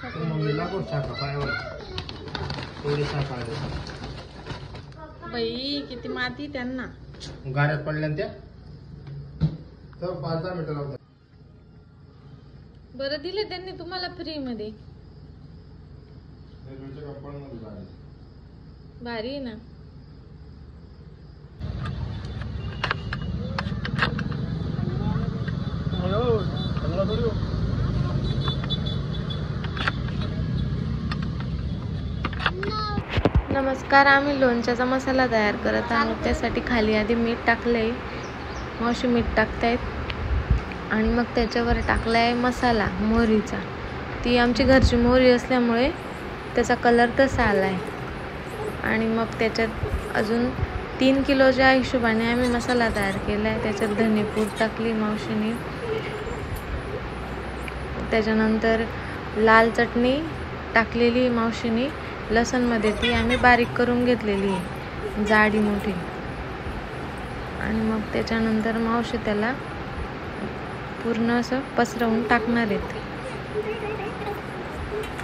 मम्मीला कोण शाखा पायावर थोडी शाखा आले बाई किती माती त्यांना गाड्यात पडल्या त्या तर 5-10 मिनिटं लागतात. बरं दिले त्यांनी तुम्हाला फ्री मध्ये. भारी आहे ना. नमस्कार. आम्ही लोणच्याचा मसाला तयार करत आहोत. त्यासाठी खाली आधी मीठ टाकलंय. मावशी मीठ टाकतायत आणि मग त्याच्यावर टाकलाय मसाला मोहरीचा. ती आमची घरची मोहरी असल्यामुळे त्याचा कलर तसा आलाय. आणि मग त्याच्यात अजून 3 किलोच्या हिशोबाने आम्ही मसाला तयार केलाय. त्याच्यात धनेपूड टाकली मावशीने. त्याच्यानंतर लाल चटणी टाकलेली मावशीने. लसणमध्ये ती आम्ही बारीक करून घेतलेली आहे, जाडी मोठी. आणि मग त्याच्यानंतर मावशी त्याला पूर्ण असं पसरवून टाकणार आहेत.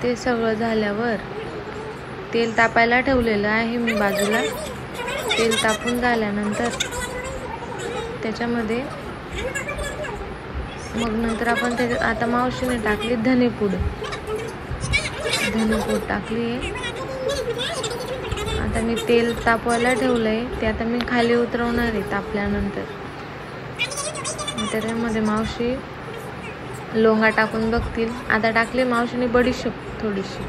ते सगळं झाल्यावर तेल तापायला ठेवलेलं आहे मी बाजूला. तेल तापून झाल्यानंतर त्याच्यामध्ये मग नंतर आपण त्याच्यात आता मावशीने टाकली धनेपूड टाकली आहे. आता मी तेल तापवायला ठेवलंय, ते आता मी खाली उतरवणार आहे तापल्यानंतर. त्याच्यामध्ये मावशी लोंगा टाकून बघतील. आता टाकली मावशीने बडीशोप, थोडीशी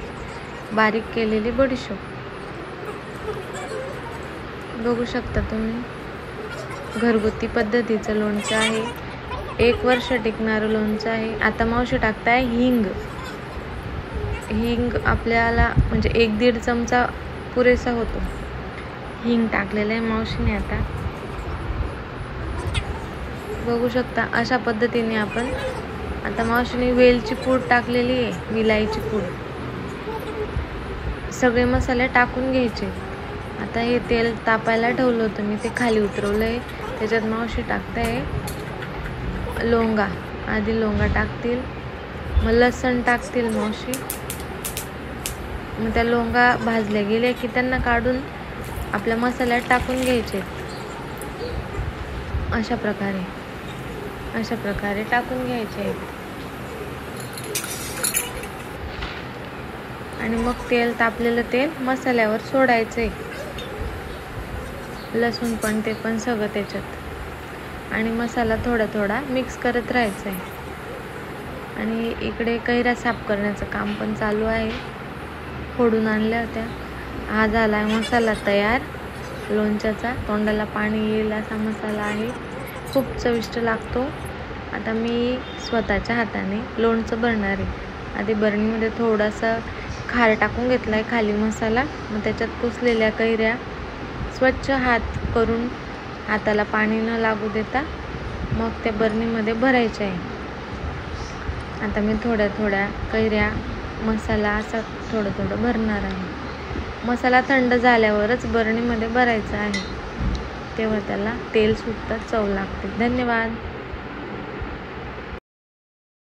बारीक केलेली बडीशोप. बघू शकता तुम्ही. घरगुती पद्धतीचं लोणचं आहे. 1 वर्ष टिकणारं लोणचं आहे. आता मावशी टाकताय हिंग. हिंग आपल्याला म्हणजे 1-1.5 चमचा पुरेसा होतो. हिंग टाकलेलं आहे मावशीने. आता बघू शकता अशा पद्धतीने आपण. आता मावशीने वेलची पूड टाकलेली आहे, विलायची पूड. सगळे मसाले टाकून घ्यायचे. आता हे तेल तापायला ठेवलं होतं मी, ते खाली उतरवलंय. त्याच्यात मावशी टाकताय लोंगा. आधी लोंगा टाकतील, मग लसण टाकतील मावशी. मग त्या लोंगा भाजल्या गेल्या की त्यांना काढून आपल्या मसाल्यात टाकून घ्यायचे. अशा प्रकारे टाकून घ्यायचे. आणि मग तेल तापलेलं तेल मसाल्यावर सोडायचंय. लसूण पण ते पण सगळं त्याच्यात. आणि मसाला थोडा मिक्स करत राहायचा आहे. आणि इकडे कैऱ्या साफ करण्याचं काम पण चालू आहे. फोडून आणल्या होत्या. हा झाला आहे मसाला तयार लोणच्याचा. तोंडाला पाणी येईल असा मसाला आहे. खूप चविष्ट लागतो. आता मी स्वतःच्या हाताने लोणचं भरणार आहे. आधी बरणीमध्ये थोडासा खार टाकून घेतला आहे खाली मसाला. मग त्याच्यात पुसलेल्या कैऱ्या स्वच्छ हात करून हाताला पाणी न लागू देता मग त्या बरणीमध्ये भरायच्या आहे. आता मी थोड्या कैऱ्या मसाला असा थोडं भरणार आहे. मसाला थंड झाल्यावरच बरणीमध्ये भरायचा आहे, तेव्हा त्याला तेल सुटतं, चव लागते. धन्यवाद.